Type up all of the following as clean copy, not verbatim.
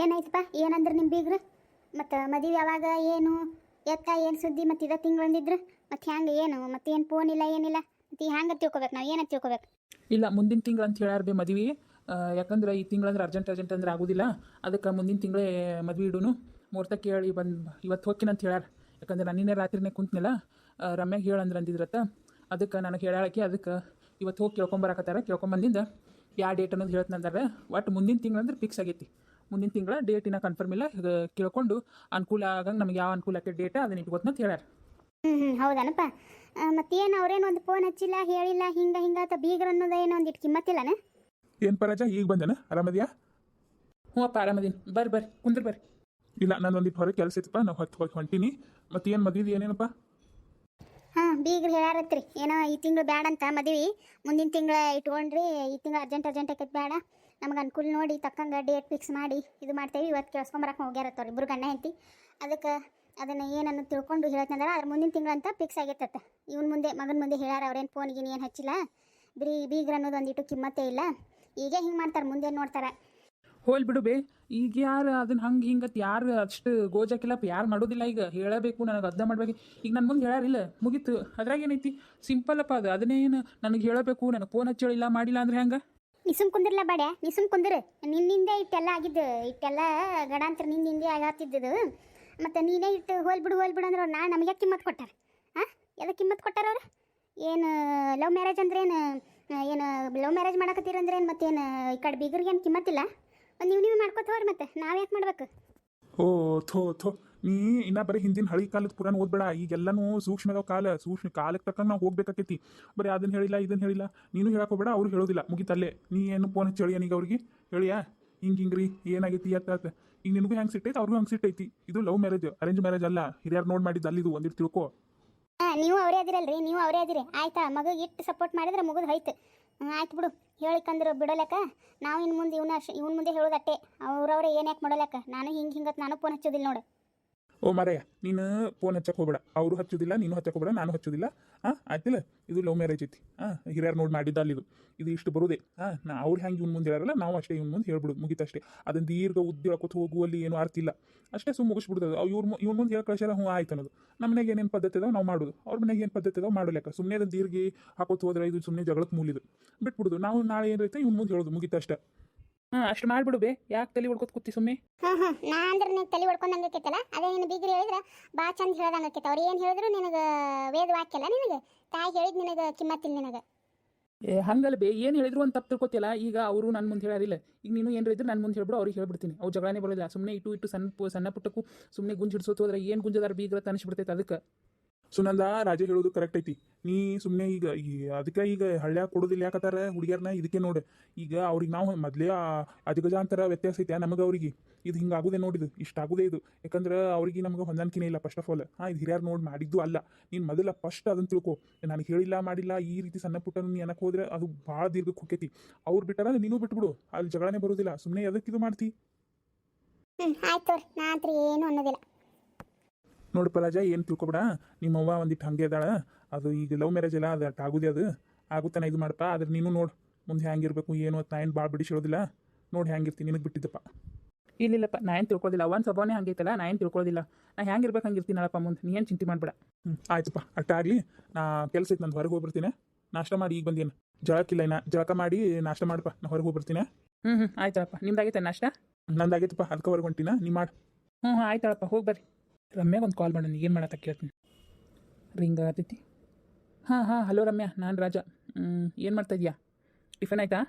ಏನಾಯ್ತಪ್ಪ? ಏನಂದ್ರೆ ನಿಮ್ಮ ಬೀಗ್ರು ಮತ್ತು ಮದುವೆ ಯಾವಾಗ, ಏನು ಎತ್ತ, ಏನು ಸುದ್ದಿ? ಮತ್ತು ಇದ ತಿಂಗಳು ಅಂದಿದ್ರು ಮತ್ತು ಹ್ಯಾಂಗೆ ಏನು? ಮತ್ತು ಏನು ಫೋನ್ ಇಲ್ಲ, ಏನಿಲ್ಲ. ಮತ್ತು ಹ್ಯಾಂಗೆ ತಿಳ್ಕೊಬೇಕು ನಾವು? ಏನಂತ ತಿಳ್ಕೊಬೇಕು? ಇಲ್ಲ, ಮುಂದಿನ ತಿಂಗಳು ಅಂತ ಹೇಳ್ಯಾರ ಬಿ ಮದ್ವೆ. ಯಾಕಂದ್ರೆ ಈ ತಿಂಗಳಂದ್ರೆ ಅರ್ಜೆಂಟ್ ಅಂದ್ರೆ ಆಗೋದಿಲ್ಲ. ಅದಕ್ಕೆ ಮುಂದಿನ ತಿಂಗಳೇ ಮದ್ವೆ ಇಡೋನು. ಮುಹೂರ್ತ ಕೇಳಿ ಇವತ್ತು ಹೋಗ್ತೀನಿ ಅಂತ ಹೇಳ್ಯಾರ. ಯಾಕಂದ್ರೆ ನಾನು ನಿನ್ನೆ ರಾತ್ರಿನೇ ಕುಂತ್ನಿಲ್ಲ, ರಮ್ಯಾಗ ಹೇಳಂದ್ರೆ ಅಂದಿದ್ರತ್ತ. ಅದಕ್ಕೆ ನನಗೆ ಹೇಳಾಳಕ್ಕೆ, ಅದಕ್ಕೆ ಇವತ್ತು ಹೋಗಿ ಕೇಳ್ಕೊಂಬರಕತ್ತಾರ. ಕೇಳ್ಕೊಂಬಂದಿಂದ ಯಾವ ಡೇಟ್ ಅನ್ನೋದು ಹೇಳ್ತಂದಾರೆ. ಒಟ್ಟು ಮುಂದಿನ ತಿಂಗಳು ಅಂದ್ರೆ ಫಿಕ್ಸ್ ಆಗೈತಿ. ಮುಂದಿನ ತಿಂಗಳ ಡೇಟಿನ ಕನ್ಫರ್ಮ್ ಇಲ್ಲ. ಕೇಳ್ಕೊಂಡು ಅನುಕೂಲ ಆಗಂಗೆ ನಮಗೆ ಯಾವ ಅನುಕೂಲ ಆಕೆ ಡೇಟ ಅದನ್ನ ಇಟ್ಕೊತಂತ ಹೇಳ್ಯಾರ. ಹೌದನಪ್ಪ. ಮತ್ತೇನು ಅವ್ರೇನು ಒಂದು ಫೋನ್ ಹಚ್ಚಿಲ್ಲ, ಹೇಳಿಲ್ಲ, ಹಿಂಗಾತ ಬೀಗ್ರ ಅನ್ನೋದು ಏನೋ ಒಂದಿಟ್ಟು ಕಿಮ್ಮತ್ತಿಲ್ಲನ? ಏನು ಪರಾಜ, ಈಗ ಬಂದೇನ? ಆರಾಮದಿಯಾ? ಹ್ಞೂ ಅಪ್ಪ, ಆರಾಮದೀನಿ. ಬರ್ರಿ ಕುಂದ್ರಿ ಬರ್ರಿ. ಇಲ್ಲ, ನಾನು ಒಂದಿಟ್ಟು ಹೊರಗೆ ಕೆಲಸ ಇತ್ತಪ್ಪ, ನಾವು ಹೋಗಿ ಹೊಂಟೀನಿ. ಮತ್ತು ಏನು ಮದುವೆ ಏನೇನಪ್ಪ? ಬೀಗ್ರು ಹೇಳಾರತ್ರಿ ಏನೋ ಈ ತಿಂಗಳು ಬೇಡ ಅಂತ ಮದುವೆ, ಮುಂದಿನ ತಿಂಗಳ ಇಟ್ಕೊಂಡ್ರಿ. ಈ ತಿಂಗಳು ಅರ್ಜೆಂಟ್ ಆಕೈತೆ, ಬೇಡ ನಮ್ಗೆ ಅನುಕೂಲ ನೋಡಿ ತಕ್ಕಂಗೆ ಡೇಟ್ ಫಿಕ್ಸ್ ಮಾಡಿ ಇದು ಮಾಡ್ತೇವೆ. ಇವತ್ತು ಕೇಳಿಸ್ಕೊಂಬರಕ್ಕೆ ಹೋಗ್ಯಾರತ್ತವ್ರು ಇಬ್ಬರು ಗಂಡ ಹೆಂಡತಿ. ಅದಕ್ಕೆ ಅದನ್ನು ಏನನ್ನು ತಿಳ್ಕೊಂಡು ಹೇಳ್ತಂದ್ರೆ ಅದ್ರ ಮುಂದಿನ ತಿಂಗಳು ಅಂತ ಫಿಕ್ಸ್ ಆಗೈತತ್ತ. ಇವನ್ ಮುಂದೆ ಮಗನ ಮುಂದೆ ಹೇಳ್ಯಾರ. ಅವ್ರೇನು ಫೋನಿಗೆ ಏನು ಹಚ್ಚಿಲ್ಲ. ಬೀಗ್ರ ಅನ್ನೋದು ಒಂದಿಟ್ಟು ಕಿಮ್ಮತ್ತೇ ಇಲ್ಲ. ಈಗ ಹಿಂಗೆ ಮಾಡ್ತಾರೆ, ಮುಂದೆ ನೋಡ್ತಾರೆ. ಹೋಲ್ ಬಿಡು ಬೇ. ಈಗ ಯಾರು ಅದನ್ನ ಹಂಗೆ ಹಿಂಗತ್ ಯಾರು ಅಷ್ಟು ಗೋಜಾಕಿಲ್ಲಪ್ಪ, ಯಾರು ಮಾಡೋದಿಲ್ಲ. ಈಗ ಹೇಳಬೇಕು, ನನಗೆ ಅರ್ಧ ಮಾಡ್ಬೇಕು. ಈಗ ನನ್ನ ಮುಂದೆ ಹೇಳಾರಿಲ್ಲ, ಮುಗೀತು. ಅದ್ರಾಗ ಏನೈತಿ? ಸಿಂಪಲ್ಲಪ್ಪ ಅದು. ಅದನ್ನೇನು ನನಗೆ ಹೇಳಬೇಕು, ನನಗೆ ಫೋನ್ ಹಚ್ಚಿಲ್ಲ ಮಾಡಿಲ್ಲ ಅಂದ್ರೆ ಹೆಂಗೆ? ನೀ ಸುಮ್ ಕುಂದಿರ್ಲ ಬೇಡ, ನೀ ಸುಮ್ ಕುಂದಿರು. ನಿನ್ನಿಂದೆ ಇಟ್ಟೆಲ್ಲ ಆಗಿದ್ದು, ಇಟ್ಟೆಲ್ಲ ಗಡಾಂತರ ನಿನ್ನಿಂದೆ ಆಗತ್ತಿದ್ದು. ಮತ್ತು ನೀನೇ ಇಟ್ಟು ಹೋಲ್ಬಿಡು ಅಂದ್ರೆ ಅವ್ರು ನಮಗೆ ಕಿಮ್ಮತ್ತು ಕೊಟ್ಟಾರ. ಎದಕ್ಕೆ ಕಿಮ್ಮತ್ತು ಕೊಟ್ಟಾರ ಅವ್ರು? ಏನು ಲವ್ ಮ್ಯಾರೇಜ್ ಅಂದ್ರೆ ಏನು ಲವ್ ಮ್ಯಾರೇಜ್ ಮಾಡಕತ್ತೀರಂದ್ರೆ ಏನು? ಮತ್ತೇನು ಈ ಕಡೆ ಬೀಗರಿಗೆ ಏನು ಕಿಮ್ಮತ್ತಿಲ್ಲ? ನೀವು ಮಾಡ್ಕೋತವ್ರಿ, ಮತ್ತೆ ನಾವು ಯಾಕೆ ಮಾಡ್ಬೇಕು? ಓ ಥೋ ನೀ ಇನ್ನ ಬರೀ ಹಿಂದಿನ ಹಳಿ ಕಾಲದ ಪುರಾಣ ಓದ್ಬೇಡ. ಈಗೆಲ್ಲನೂ ಸೂಕ್ಷ್ಮದ ಕಾಲಕ್ಕೆ ತಕ್ಕಂಗೆ ನಾವು ಹೋಗ್ಬೇಕಾಕೈತಿ. ಬರೀ ಅದನ್ನ ಹೇಳಿಲ್ಲ ಇದನ್ನ ಹೇಳಿಲ್ಲ ನೀನು ಹೇಳಕ್ ಹೋಗ್ಬೇಡ, ಅವ್ರು ಹೇಳೋದಿಲ್ಲ. ಮುಗಿತಲ್ಲೇ. ನೀ ಏನು ಫೋನ್ ಹಚ್ಚಿ ಹೇಳಿ ಈಗ ಅವ್ರಿಗೆ ಹೇಳಿಯಾ ಹಿಂಗ್ರಿ ಏನಾಗೈತಿ ಅತ್ತ. ಈಗ ನಿನಗೂ ಹೆಂಗೆ ಸಿಟ್ಟೈತಿ, ಅವ್ರಿಗೂ ಹಂಗೆ ಸಿಟ್ಟೈತಿ. ಇದು ಲವ್ ಮ್ಯಾರೇಜ್, ಅರೇಂಜ್ ಮ್ಯಾರೇಜ್ ಅಲ್ಲ. ಹಿರಿಯರು ನೋಡಿ ಮಾಡಿದ್ದು ಅಲ್ಲಿದು, ಒಂದಿಟ್ಟು ತಿಳ್ಕೊ. ನೀವು ಅವರೇ ಅದಿರಲ್ರಿ, ನೀವು ಅವರೇ ಅದಿರಿ. ಆಯ್ತಾ? ಮಗುಗೆ ಇಟ್ಟು ಸಪೋರ್ಟ್ ಮಾಡಿದ್ರೆ ಮುಗಿದು ಹೋಯ್ತು. ಆಯ್ತು ಬಿಡು, ಹೇಳಿಕಂದ್ರೆ ಬಿಡೋಲೆಕ್ಕ. ನಾವು ಇನ್ನು ಮುಂದೆ ಇವನ್ ಮುಂದೆ ಹೇಳೋದಟ್ಟೆ. ಅವ್ರವ್ರೆ ಏನು ಯಾಕೆ ಮಾಡೋಲೆಕ್ಕ. ನಾನು ಹಿಂಗತ್ ನಾನು ಫೋನ್ ಹಚ್ಚೋದಿಲ್ಲ ನೋಡು. ಓ ಮಾರಾಯ, ನೀನು ಫೋನ್ ಹಚ್ಚಕ್ಕೆ ಹೋಗ್ಬೇಡ. ಅವರು ಹಚ್ಚೋದಿಲ್ಲ, ನೀನು ಹಚ್ಚಕ್ಕೆ ಹೋಗ್ಬೇಡ, ನಾನು ಹಚ್ಚೋದಿಲ್ಲ. ಆಯ್ತಿಲ್ಲ? ಇದು ಲವ್ ಮ್ಯಾರೇಜ್ ಐತಿ. ಹಿರಿಯರು ನೋಡಿ ಮಾಡಿದ್ದ ಅಲ್ಲಿದು. ಇದು ಇಷ್ಟು ಬರೋದೇ. ಅವ್ರು ಹೆಂಗೆ ಇವ್ನ ಮುಂದೆ ಹೇಳಾರಲ್ಲ, ನಾವು ಅಷ್ಟೇ ಇವ್ನ ಮುಂದೆ ಹೇಳ್ಬಿಡು, ಮುಗಿತಷ್ಟೇ. ಅದನ್ನ ದೀರ್ಘ ಉದ್ದಿ ಹಾಕೋದು ಹೋಗುವಲ್ಲಿ ಏನು ಅರ್ಥ ಇಲ್ಲ. ಅಷ್ಟೇ ಸುಮ್ಮ ಮುಗಿಸ್ಬಿಡ್ತದೆ. ಇವ್ನ ಮುಂದೆ ಹೇಳಿ ಕಳಿಸ್ಯಾರ, ಹ್ಞೂ ಆಯ್ತು ಅನ್ನೋದು. ನಮ್ಮ ಮನೆಗೆ ಏನೇನು ಪದ್ಧತಿ ಇದಾವೆ ನಾವು ಮಾಡೋದು, ಅವ್ರ ಮನೆಗೆ ಏನು ಪದ್ಧತಿ ಇದಾವೆ ಮಾಡೋ ಲೆಕ್ಕ. ಸುಮ್ಮನೆ ಅದನ್ನು ದೀರ್ಘ ಹಾಕೋದು ಹೋದ್ರೆ ಇದು ಸುಮ್ಮನೆ ಜಗಳಕ್ಕೆ ಮೂಲಿದು. ಬಿಟ್ಬಿಡುದು. ನಾವು ನಾಳೆ ಏನೈತೆ ಇವ್ನ ಮುಂದೆ ಹೇಳೋದು, ಮುಗಿತಷ್ಟೇ. ಅಷ್ಟು ಮಾಡ್ಬಿಡು ಬೇ. ಯಾಕೆ ತಲೆ ಹೊಡ್ಕೊತ ಕೂತಿ ಸುಮ್ಮನೆ? ನಾ ಅಂದ್ರೆ ನೀನು ತಲೆ ಹೊಡ್ಕೊಂಡಂಗೆ ಆಕೈತಲ್ಲ. ಅದೇ ನೀನು ಬೀಗ್ರು ಹೇಳಿದ್ರೆ ಬಾ ಚಂದ ಹೇಳ್ದಂಗೆ ಆಕೈತೆ. ಅವ್ರು ಏನು ಹೇಳಿದ್ರು ನಿನಗೆ ವೇದ ವಾಕ್ಯಲ್ಲ. ನಿನಗೆ ತಾಯಿ ಹೇಳಿದ್ ನಿನಗೆ ಕಿಮ್ಮತ್ತಿಲ್ಲ ನಿನಗೆ. ಹಂಗಲ್ಲ ಬೇ. ಏನು ಹೇಳಿದ್ರು ಒಂದು ತಪ್ಪು ತಿಳ್ಕೊತಿಲ್ಲ. ಈಗ ಅವರು ನನ್ನ ಮುಂದೆ ಹೇಳಾರಿಲ್ಲ. ಈಗ ನೀನು ಏನು ಹೇಳಿದ್ರು ನನ್ನ ಮುಂದೆ ಹೇಳ್ಬಿಡು, ಅವ್ರಿಗೆ ಹೇಳ್ಬಿಡ್ತೀನಿ. ಅವ್ರು ಜಗಳನೇ ಬರೋದಿಲ್ಲ. ಸುಮ್ಮನೆ ಇಟ್ಟು ಸಣ್ಣ ಪುಟ್ಟಕ್ಕೂ ಸುಮ್ಮನೆ ಗುಂಜು ಹಿಡಿಸೋದು ಹೋದ್ರೆ ಏನು ಗುಂಜದಾರ ಬೀಗ್ರ ಅನಿಸ್ಬಿಡ್ತೈತೆ. ಅದಕ್ಕೆ ಸುನಂದ, ರಾಜ ಹೇಳೋದು ಕರೆಕ್ಟ್ ಐತಿ. ನೀ ಸುಮ್ಮನೆ ಈಗ ಅದಕ್ಕೆ ಈಗ ಹಳ್ಳ್ಯಾಗ ಕೊಡೋದಿಲ್ಲ ಯಾಕತ್ತಾರ ಹುಡುಗಿಯರ್ನ? ಇದಕ್ಕೆ ನೋಡಿ. ಈಗ ಅವ್ರಿಗೆ ನಾವು ಮೊದಲೇ ಅಜಗಜಾಂತರ ವ್ಯತ್ಯಾಸ ಐತೆ ನಮಗೆ ಅವ್ರಿಗೆ. ಇದು ಹಿಂಗೆ ಆಗೋದೇ ನೋಡಿದ್ದು, ಇಷ್ಟ ಆಗೋದೇ ಇದು. ಯಾಕಂದ್ರೆ ಅವ್ರಿಗೆ ನಮ್ಗೆ ಹೊಂದಾಣಿಕೆನೇ ಇಲ್ಲ. ಫಸ್ಟ್ ಆಫ್ ಆಲ್ ಇದು ಹಿರಿಯರು ನೋಡಿ ಮಾಡಿದ್ದು ಅಲ್ಲ. ನೀನು ಮೊದಲ ಫಸ್ಟ್ ಅದನ್ನು ತಿಳ್ಕೊ. ನನಗೆ ಹೇಳಿಲ್ಲ ಮಾಡಿಲ್ಲ ಈ ರೀತಿ ಸಣ್ಣ ಪುಟ್ಟ ನೀ ಏನಕ್ಕೆ ಹೋದ್ರೆ ಅದು ಭಾಳ ದೀರ್ಘಕ್ಕೆ ಹೋಗ್ತೈತಿ. ಅವ್ರು ಬಿಟ್ಟಾರ ನೀನು ಬಿಟ್ಬಿಡು, ಅಲ್ಲಿ ಜಗಳನೇ ಬರೋದಿಲ್ಲ. ಸುಮ್ಮನೆ ಅದಕ್ಕೆ ಇದು ಮಾಡ್ತಿ. ಆಯ್ತು, ನಾ ಹತ್ರ ಏನು ಅನ್ನೋದಿಲ್ಲ. ನೋಡಪ್ಪ ರಾಜ, ಏನು ತಿಳ್ಕೊಬೇಡ. ನಿಮ್ಮವ್ವ ಒಂದಿಟ್ಟು ಹಂಗೆ ಇದ್ದಾಳ. ಅದು ಈಗ ಲವ್ ಮ್ಯಾರೇಜ್ ಎಲ್ಲ ಅದು ಆಗೋದೇ, ಅದು ಆಗುತ್ತಾನೆ. ಇದು ಮಾಡಪ್ಪ. ಆದ್ರೆ ನೀನು ನೋಡು ಮುಂದೆ ಹೆಂಗಿರ್ಬೇಕು ಏನು ಅಂತ. ನಾ ಏನು ಭಾಳ ಬಿಡಿಸಿರೋದಿಲ್ಲ. ನೋಡಿ ಹೆಂಗಿರ್ತೀನಿ, ನಿನಗೆ ಬಿಟ್ಟಿದ್ದಪ್ಪ. ಇಲ್ಲಿಲ್ಲಪ್ಪ, ನಾ ಏನು ತಿಳ್ಕೊಳ್ಳೋದಿಲ್ಲ. ಒಂದು ಸ್ವಭಾವನೇ ಹಂಗೈತಲ್ಲ, ನಾ ಏನು ತಿಳ್ಕೊಳ್ಳೋದಿಲ್ಲ. ನಾ ಹೆಂಗಿರ್ಬೇಕು ಹಂಗಿರ್ತೀನಲ್ಲಪ್ಪ ಮುಂದೆ. ನೀ ಏನು ಚಿಂತೆ ಮಾಡಬೇಡ. ಆಯ್ತಪ್ಪ, ಅಟ್ಟಾಗಲಿ. ನಾ ಕೆಲಸ ಐತೆ, ನಂದು ಹೊರಗೆ ಹೋಗ್ಬಿಡ್ತೀನಿ. ನಾಷ್ಟ ಮಾಡಿ ಈಗ ಬಂದೇನು, ಜಳಕ್ಕಿಲ್ಲ ಇನ್ನ. ಜಳಕ ಮಾಡಿ ನಾಷ್ಟ ಮಾಡಪ್ಪ, ನಾ ಹೊರಗೆ ಹೋಗ್ಬಿಡ್ತೀನಿ. ಆಯ್ತಳಪ್ಪ. ನಿಮ್ದಾಗೈತೆ ನಾಷ್ಟ? ನಂದಾಗೈತಪ್ಪ, ಅದಕ್ಕೆ ಹೊರಗೆ ಹೊಂಟಿನ. ನೀ ಮಾಡಿ. ಆಯ್ತಳಪ್ಪ, ಹೋಗಿ ಬರ್ರಿ. ರಮ್ಯಾಗ ಒಂದು ಕಾಲ್ ಮಾಡೋಣ, ಏನು ಮಾಡತ್ತ ಕೇಳ್ತೀನಿ. ರಿಂಗ್ ಆಗತೈತಿ. ಹಲೋ ರಮ್ಯಾ, ನಾನು ರಾಜ. ಏನು ಮಾಡ್ತಾ ಇದೀಯಾ? ಟಿಫನ್ ಆಯ್ತಾ?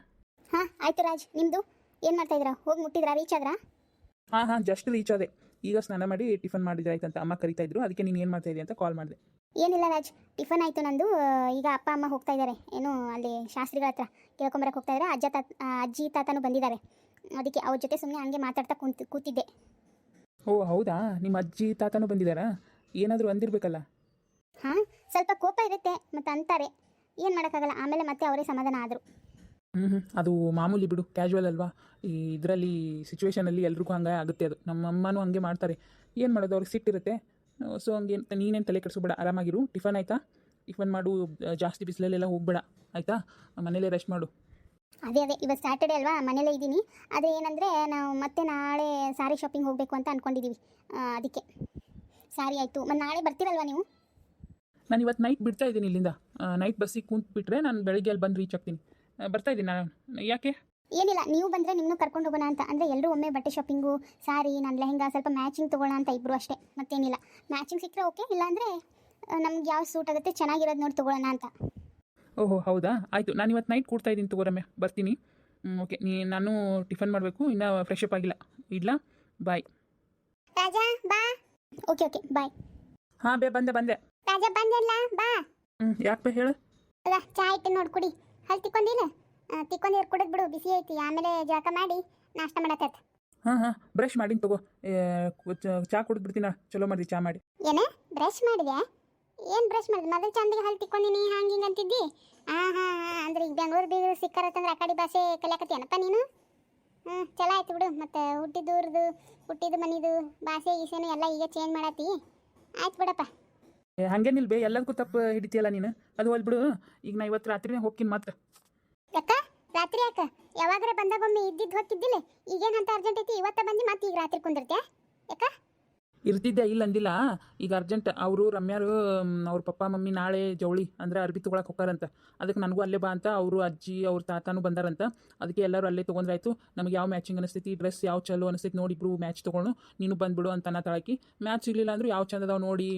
ಆಯ್ತು ರಾಜ್, ನಿಮ್ಮದು ಏನು ಮಾಡ್ತಾ ಇದ್ದೀರಾ? ಹೋಗಿ ಮುಟ್ಟಿದ್ರಾ? ರೀಚ್ ಆದ್ರಾ? ಜಸ್ಟ್ ರೀಚ್ ಆದೆ. ಈಗ ಸ್ನಾನ ಮಾಡಿ ಟಿಫನ್ ಮಾಡಿದ್ರೆ ಆಯ್ತಂತ ಅಮ್ಮ ಕರಿತಾ ಇದ್ರು. ಅದಕ್ಕೆ ನೀನು ಏನು ಮಾಡ್ತಾ ಇದೀಯ ಅಂತ ಕಾಲ್ ಮಾಡಿದೆ. ಏನಿಲ್ಲ ರಾಜ್, ಟಿಫನ್ ಆಯಿತು ನಂದು. ಈಗ ಅಪ್ಪ ಅಮ್ಮ ಹೋಗ್ತಾ ಇದ್ದಾರೆ, ಏನು ಅಲ್ಲಿ ಶಾಸ್ತ್ರಿಗಳ ಹತ್ರ ಕೇಳ್ಕೊಂಬರಕ್ಕೆ ಹೋಗ್ತಾ ಇದ್ದಾರೆ. ಅಜ್ಜಿ ತಾತನೂ ಬಂದಿದ್ದಾರೆ. ಅದಕ್ಕೆ ಅವ್ರ ಜೊತೆ ಸುಮ್ಮನೆ ಹಂಗೆ ಮಾತಾಡ್ತಾ ಕೂತಿದ್ದೆ. ಓ ಹೌದಾ? ನಿಮ್ಮ ಅಜ್ಜಿ ತಾತನೂ ಬಂದಿದ್ದಾರಾ? ಏನಾದರೂ ಅಂದಿರಬೇಕಲ್ಲ. ಸ್ವಲ್ಪ ಕೋಪ ಇರುತ್ತೆ, ಮತ್ತು ಅಂತಾರೆ. ಏನು ಮಾಡೋಕ್ಕಾಗಲ್ಲ. ಆಮೇಲೆ ಮತ್ತೆ ಅವರೇ ಸಮಾಧಾನ ಆದರು. ಅದು ಮಾಮೂಲಿ ಬಿಡು, ಕ್ಯಾಶುವಲ್ ಅಲ್ವಾ. ಈ ಇದರಲ್ಲಿ ಸಿಚುವೇಷನಲ್ಲಿ ಎಲ್ರಿಗೂ ಹಂಗೆ ಆಗುತ್ತೆ. ಅದು ನಮ್ಮ ಅಮ್ಮನೂ ಹಂಗೆ ಮಾಡ್ತಾರೆ. ಏನು ಮಾಡೋದು, ಅವ್ರಿಗೆ ಸಿಟ್ಟಿರುತ್ತೆ. ಸೊ ಹಂಗೆ ನೀನೇನು ತಲೆ ಕೆಡಿಸ್ಬೇಡ, ಆರಾಮಾಗಿರು. ಟಿಫನ್ ಆಯಿತಾ? ಟಿಫನ್ ಮಾಡು. ಜಾಸ್ತಿ ಬಿಸಿಲಲ್ಲೆಲ್ಲ ಹೋಗಬೇಡ ಆಯಿತಾ? ಮನೇಲೇ ರೆಸ್ಟ್ ಮಾಡು. ಅದೇ ಇವತ್ತು ಸ್ಯಾಟರ್ಡೇ ಅಲ್ವಾ, ಮನೇಲೇ ಇದ್ದೀನಿ. ಅದೇ ಏನಂದರೆ ನಾವು ಮತ್ತೆ ನಾಳೆ ಸಾರಿ ಶಾಪಿಂಗ್ ಹೋಗಬೇಕು ಅಂತ ಅಂದ್ಕೊಂಡಿದ್ದೀವಿ. ಅದಕ್ಕೆ ಸಾರಿ ಆಯಿತು. ಮತ್ತು ನಾಳೆ ಬರ್ತೀರಲ್ವ ನೀವು? ನಾನು ಇವತ್ತು ನೈಟ್ ಬಿಡ್ತಾ ಇದ್ದೀನಿ ಇಲ್ಲಿಂದ. ನೈಟ್ ಬಸ್ಸಿಗೆ ಕುಂತ್ಬಿಟ್ರೆ ನಾನು ಬೆಳಿಗ್ಗೆ ಅಲ್ಲಿ ಬಂದು ರೀಚ್ ಆಗ್ತೀನಿ. ಬರ್ತಾ ಇದ್ದೀನಿ ನಾನು. ಯಾಕೆ? ಏನಿಲ್ಲ, ನೀವು ಬಂದರೆ ನಿಮ್ಮನ್ನು ಕರ್ಕೊಂಡು ಹೋಗೋಣ ಅಂತ. ಅಂದರೆ ಎಲ್ಲರೂ ಒಮ್ಮೆ ಬಟ್ಟೆ ಶಾಪಿಂಗು, ಸಾರಿ, ನನ್ನ ಲೆಹಂಗಾ ಸ್ವಲ್ಪ ಮ್ಯಾಚಿಂಗ್ ತೊಗೊಳ್ಳೋಣ ಅಂತ ಇಬ್ಬರು ಅಷ್ಟೇ, ಮತ್ತೇನಿಲ್ಲ. ಮ್ಯಾಚಿಂಗ್ ಸಿಕ್ಕರೆ ಓಕೆ, ಇಲ್ಲಾಂದರೆ ನಮ್ಗೆ ಯಾವ ಸೂಟ್ ಆಗುತ್ತೆ ಚೆನ್ನಾಗಿರೋದು ನೋಡಿ ತೊಗೊಳ್ಳೋಣ ಅಂತ. ಓಹೋ ಹೌದಾ, ಆಯಿತು. ನಾನು ಇವತ್ತು ನೈಟ್ ಕೂಡ್ತಾ ಇದ್ದೀನಿ ತಗೋರಮ್ಮೆ, ಬರ್ತೀನಿ. ಓಕೆ, ನಾನು ಟಿಫನ್ ಮಾಡಬೇಕು, ಇನ್ನೂ ಫ್ರೆಶ್ ಅಪ್ ಆಗಿಲ್ಲ. ಇಡ್ಲಾ, ಬಾಯ್. ರಾಜಾ ಬಾ. Okay bye. ಹಾಂ ಬಂದೆ. ರಾಜಾ ಬಂದಲ್ಲ, ಬಾ. ಯಾಕೆ ಹೇಳು. ಅಲ್ಲ, ಚಾ ಇಟ್ಟು ನೋಡಿ ಕುಡಿ. ಹಲ್ ತಿಕ್ಕೊಂಡಿಲ್ಲ? ತಿಕ್ಕೊಂಡಿರು ಕುಡಿದ್ ಬಿಡು, ಬಿಸಿ ಐತಿ. ಆಮೇಲೆ ಜಳಕ ಮಾಡಿ ನಾಷ್ಟ ಮಾಡತ್ತೈತೆ. ಹಾಂ ಬ್ರಷ್ ಮಾಡೀನಿ ತಗೋ. ಚಾ ಕುಡಿದ್ಬಿಡ್ತೀನ. ಚಲೋ ಮಾಡಿ ಚಾ ಮಾಡಿ. ಏನೇ ಬ್ರಷ್ ಮಾಡಿದೆ? ಏನು ಬ್ರಷ್ ಮಾಡಿದೆ? ಮೊದಲು ಚಂದಿಗೆ ಹಲ್ ತಿಕ್ಕೊಂಡಿನಿ ಹಂಗೆ ಹಿಂಗೆ ಅಂತಿದ್ದಿ. ಹಾಂ ಅಂದ್ರೆ ಈಗ ಬೆಂಗಳೂರು ಬೀಗರು ಸಿಕ್ಕಾರತ್ತಂದ್ರೆ ಆ ಕಡೆ ಭಾಷೆ ಕಲಿಯಾಕತ್ತೀನಪ್ಪ ನೀನು? ಚಲೋ ಆಯ್ತು ಬಿಡು. ಮತ್ತು ಹುಟ್ಟಿದ್ದು ಮನಿದು ಭಾಷೆ ಗೀಸೆನು ಎಲ್ಲ ಈಗ ಚೇಂಜ್ ಮಾಡತ್ತಿ. ಆಯ್ತು ಬಿಡಪ್ಪ. ಹಂಗೇನಿಲ್ಲ ಬೇ, ಎಲ್ಲದಕ್ಕೂ ತಪ್ಪು ಹಿಡಿತೀಯಲ್ಲ ನೀನು. ಅದು ಹೋಲ್ಬಿಡು. ಈಗ ನಾ ಇವತ್ತು ರಾತ್ರಿನೇ ಹೋಗ್ತೀನಿ ಮಾತ್ರ. ಯಾಕ ರಾತ್ರಿ ಯಾಕ? ಯಾವಾಗಾರ ಬಂದಾಗೊಮ್ಮೆ ಇದ್ದಿದ್ದು ಹೋಗಿದ್ದಿಲ್ಲ. ಈಗೇನು ಅಂತ ಅರ್ಜೆಂಟ್ ಐತಿ? ಇವತ್ತ ಬಂದು ಮತ್ತೆ ಈಗ ರಾತ್ರಿ ಕುಂದಿರ್ತೆ ಯಾಕ? ಇರ್ತಿದ್ದೆ, ಇಲ್ಲ ಅಂದಿಲ್ಲ. ಈಗ ಅರ್ಜೆಂಟ್. ಅವರು ರಮ್ಯಾರು ಅವ್ರ ಪಪ್ಪ ಮಮ್ಮಿ ನಾಳೆ ಜವಳಿ ಅಂದರೆ ಅರ್ಬಿ ತೊಗೊಳಕ್ಕೆ ಹೋಗಾರಂತ. ಅದಕ್ಕೆ ನನಗೂ ಅಲ್ಲೇ ಬಾ ಅಂತ ಅವರು ಅಜ್ಜಿ ಅವ್ರ ತಾತಾನು ಬಂದಾರಂತ. ಅದಕ್ಕೆ ಎಲ್ಲರೂ ಅಲ್ಲೇ ತೊಗೊಂಡ್ರಾಯ್ತು. ನಮಗೆ ಯಾವ ಮ್ಯಾಚಿಂಗ್ ಅನಿಸ್ತೈತಿ, ಡ್ರೆಸ್ ಯಾವ ಚಲೋ ಅನಿಸ್ತೈತಿ ನೋಡಿ ಇಬ್ರು ಮ್ಯಾಚ್ ತೊಗೊಂಡು ನೀನು ಬಂದುಬಿಡು ಅಂತ ನಾ ತಾಳಕಿ. ಮ್ಯಾಚ್ ಇರಲಿಲ್ಲ ಅಂದರೂ ಯಾವ ಚಂದದವ್ ನೋಡಿ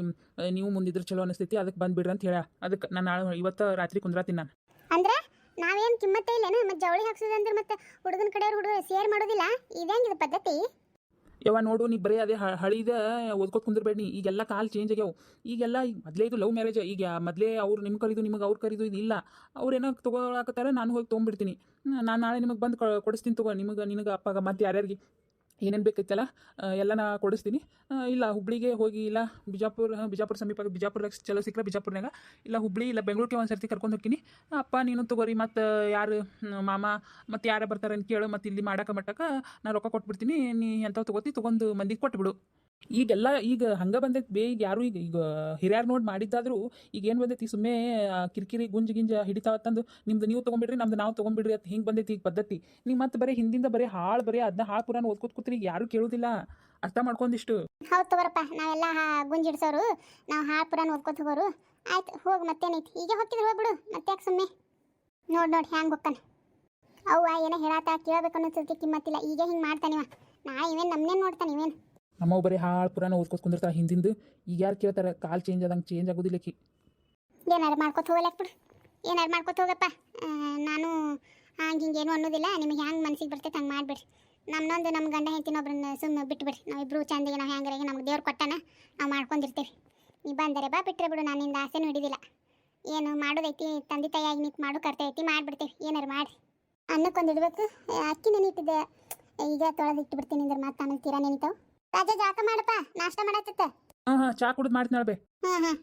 ನೀವು ಮುಂದಿದ್ರೆ ಚಲೋ ಅನಿಸ್ತೈತಿ, ಅದಕ್ಕೆ ಬಂದುಬಿಡ್ರಿ ಅಂತ ಹೇಳ. ಅದಕ್ಕೆ ನಾನು ನಾಳೆ ಇವತ್ತು ರಾತ್ರಿ ಕುಂದ್ರಾತೀನಿ ನಾನು. ಅಂದ್ರೆ ನಾವೇನು ಕಿಮ್ಮತ್ತೇ ಇಲ್ಲೇನು? ಮತ್ತು ಜವಳಿ ಹಾಕ್ಸೋದಂದ್ರೆ ಮತ್ತೆ ಹುಡುಗನ ಕಡೆಯವ್ರು ಹುಡುಗ ಸೇರ್ ಮಾಡೋದಿಲ್ಲ? ಇದೇಂಗಿದೆ ಪದ್ಧತಿ? ಯವ್ವ ನೋಡು, ನೀ ಬರೀ ಅದೇ ಹಳಿದ ಓದ್ಕೊತ ಕುಂದಿರ್ಬೇಡಿ. ನೀ ಈಗೆಲ್ಲ ಕಾಲು ಚೇಂಜ್ ಆಗ್ಯಾವ. ಈಗೆಲ್ಲ ಮೊದಲೇ ಇದು ಲವ್ ಮ್ಯಾರೇಜ್. ಈಗ ಮೊದಲೇ ಅವ್ರು ನಿಮ್ಗೆ ಕರೀದು ನಿಮಗೆ ಅವ್ರು ಕರೀದು ಇದು ಇಲ್ಲ. ಅವ್ರೇನೋ ತೊಗೊಳಕತ್ತಾರೆ, ನಾನು ಹೋಗಿ ತೊಗೊಂಡ್ಬಿಡ್ತೀನಿ. ನಾನು ನಾಳೆ ನಿಮಗೆ ಬಂದು ಕೊಡಿಸ್ತೀನಿ ತಗೋ. ನಿನಗೆ ಅಪ್ಪಾಗ ಮತ್ತು ಯಾರ್ಯಾರಿಗೆ ಏನೇನು ಬೇಕೈತಲ್ಲ ಎಲ್ಲ ನಾ ಕೊಡಿಸ್ತೀನಿ. ಇಲ್ಲ ಹುಬ್ಳಿಗೆ ಹೋಗಿ, ಇಲ್ಲ ಬಿಜಾಪುರ ಸಮೀಪ ಬಿಜಾಪುರ ಚಲೋ ಸಿಕ್ಕರೆ ಬಿಜಾಪುರ್ನಾಗ, ಇಲ್ಲ ಹುಬ್ಳಿ ಇಲ್ಲ ಬೆಂಗ್ಳೂರಿಗೆ ಒಂದು ಸರ್ತಿ ಕರ್ಕೊಂಡು ಹೋಗ್ತೀನಿ. ಅಪ್ಪ ನೀನು ತಗೋರಿ, ಮತ್ತು ಯಾರು ಮಾಮ ಮತ್ತು ಯಾರು ಬರ್ತಾರೆ ಅಂತ ಕೇಳು. ಮತ್ತು ಇಲ್ಲಿ ಮಾಡಕ್ಕೆ ನಾನು ರೊಕ್ಕ ಕೊಟ್ಬಿಡ್ತೀನಿ. ನೀ ಎಂಥವು ತೊಗೊಂಡು ಮಂದಿಗೆ ಕೊಟ್ಬಿಡು. ಈಗೆಲ್ಲ ಈಗ ಹಂಗೆ ಬಂದೈತೆ ಬೇ. ಈಗ ಯಾರು ಈಗ ಹಿರಿಯರು ನೋಡಿ ಮಾಡಿದ್ದಾದರೂ ಈಗ ಏನು ಬಂದೈತಿ, ಸುಮ್ಮನೆ ಕಿರಿಕಿರಿ ಗಿಂಜ ಹಿಡಿತಾವತ್ತಂದು ನಿಮ್ದು ನೀವು ತೊಗೊಂಬಿಡ್ರಿ, ನಮ್ದು ನಾವು ತೊಗೊಂಬಿಡ್ರಿ ಅಂತ ಹಿಂಗೆ ಬಂದೈತಿ ಈಗ ಪದ್ಧತಿ. ನೀವು ಮತ್ತೆ ಬರೀ ಹಿಂದಿಂದ ಬರೀ ಅದನ್ನ ಹಾಳು ಪುರಾಣ ಓದ್ಕೊತ ಕೂತ್ರಿ. ಈಗ ಯಾರೂ ಕೇಳೋದಿಲ್ಲ. ಅರ್ಥ ಮಾಡ್ಕೊಂಡಿಷ್ಟು. ಹೌದು ತಗೋರಪ್ಪ, ನಾವೆಲ್ಲ ಗುಂಜಿಡ್ಸೋರು, ನಾವು ಹಾಳು ಪುರಾಣ ಓದ್ಕೊತ ಹೋಗೋರು. ಆಯ್ತು ಹೋಗಿ, ಮತ್ತೇನೈತಿ? ಈಗ ಹೋಗ್ತಿದ್ರು ಹೋಗ್ಬಿಡು, ಮತ್ತೆ ಯಾಕೆ ಸುಮ್ಮನೆ? ನೋಡಿ ಹ್ಯಾಂಗೆ ಹೋಗ್ತಾನೆ. ಅವ್ವ ಏನೋ ಹೇಳಾತ ಕೇಳಬೇಕು ಅನ್ನೋದು ಕಿಮ್ಮತ್ತಿಲ್ಲ. ಈಗ ಹಿಂಗೆ ಮಾಡ್ತಾನಿವ. ಇವೇನು ನಮ್ಮನ್ನೇನು ನೋಡ್ತಾನೆ ಇವೇನು? ನಮ್ಮವು ಬರೀ ಹಾಳು ಪುರಾಣ ಓದ್ಕೊತ ಕುಂದಿರ್ತಾರೆ ಹಿಂದಿಂದು. ಈಗ ಯಾರು ಕೇಳ್ತಾರೆ? ಕಾಲು ಚೇಂಜ್ ಆದಂಗೆ ಚೇಂಜ್ ಆಗೋದಿಲ್ಲ. ಏನಾರು ಮಾಡ್ಕೊತ ಹೋಗ್ಲಾಕ್ ಬಿಡು. ಏನಾರು ಮಾಡ್ಕೊತ ಹೋಗಪ್ಪ. ನಾನು ಹಿಂಗೇನು ಅನ್ನೋದಿಲ್ಲ. ನಿಮಗೆ ಹ್ಯಾಂಗೆ ಮನಸ್ಸಿಗೆ ಬರ್ತೈತೆ ಹಂಗೆ ಮಾಡಿಬಿಡ್ರಿ. ನಮ್ಮನ್ನೊಂದು ನಮ್ಮ ಗಂಡ ಹೆಂಡತಿನೊಬ್ರನ್ನ ಸುಮ್ಮನೆ ಬಿಟ್ಬಿಡ್ರಿ. ನಾವಿಬ್ಬರು ಚಂದಿಗೆ ನಾವು ಹ್ಯಾಂಗಾರಿಗೆ ನಮ್ಗೆ ದೇವ್ರು ಕೊಟ್ಟಾನ, ನಾವು ಮಾಡ್ಕೊಂಡಿರ್ತೀವಿ. ನೀ ಬಂದರೆ ಬಾ, ಬಿಟ್ಟರೆ ಬಿಡು. ನಾನಿಂದ ಆಸೆನೂ ಹಿಡಿದಿಲ್ಲ. ಏನು ಮಾಡೋದೈತಿ, ತಂದೆ ತಾಯಿಯಾಗಿ ನಿಂತು ಮಾಡು ಕರ್ತೈತಿ, ಮಾಡಿಬಿಡ್ತೇವೆ. ಏನಾರು ಮಾಡಿರಿ. ಅನ್ನಕ್ಕೊಂದು ಇಡಬೇಕು. ಅಕ್ಕಿ ನೆನಿಟ್ಟಿದ್ದೆ, ಈಗ ತೊಳೆದಿಟ್ಟು ಬಿಡ್ತೀನಿ ಅಂದ್ರೆ ಮತ್ತೆ ಆಮೇಲೆ ತೀರಾ ನೆನಿತಾವೆ. ರಾಜಾ ಜಾಕ ಮಾಡಪ್ಪ, ನಾಷ್ಟ ಮಾಡತ್ತ. ಹಾಂ ಚಾ ಕುಡಿದು ಮಾಡ್ತೀನಿ. ಹಾಂ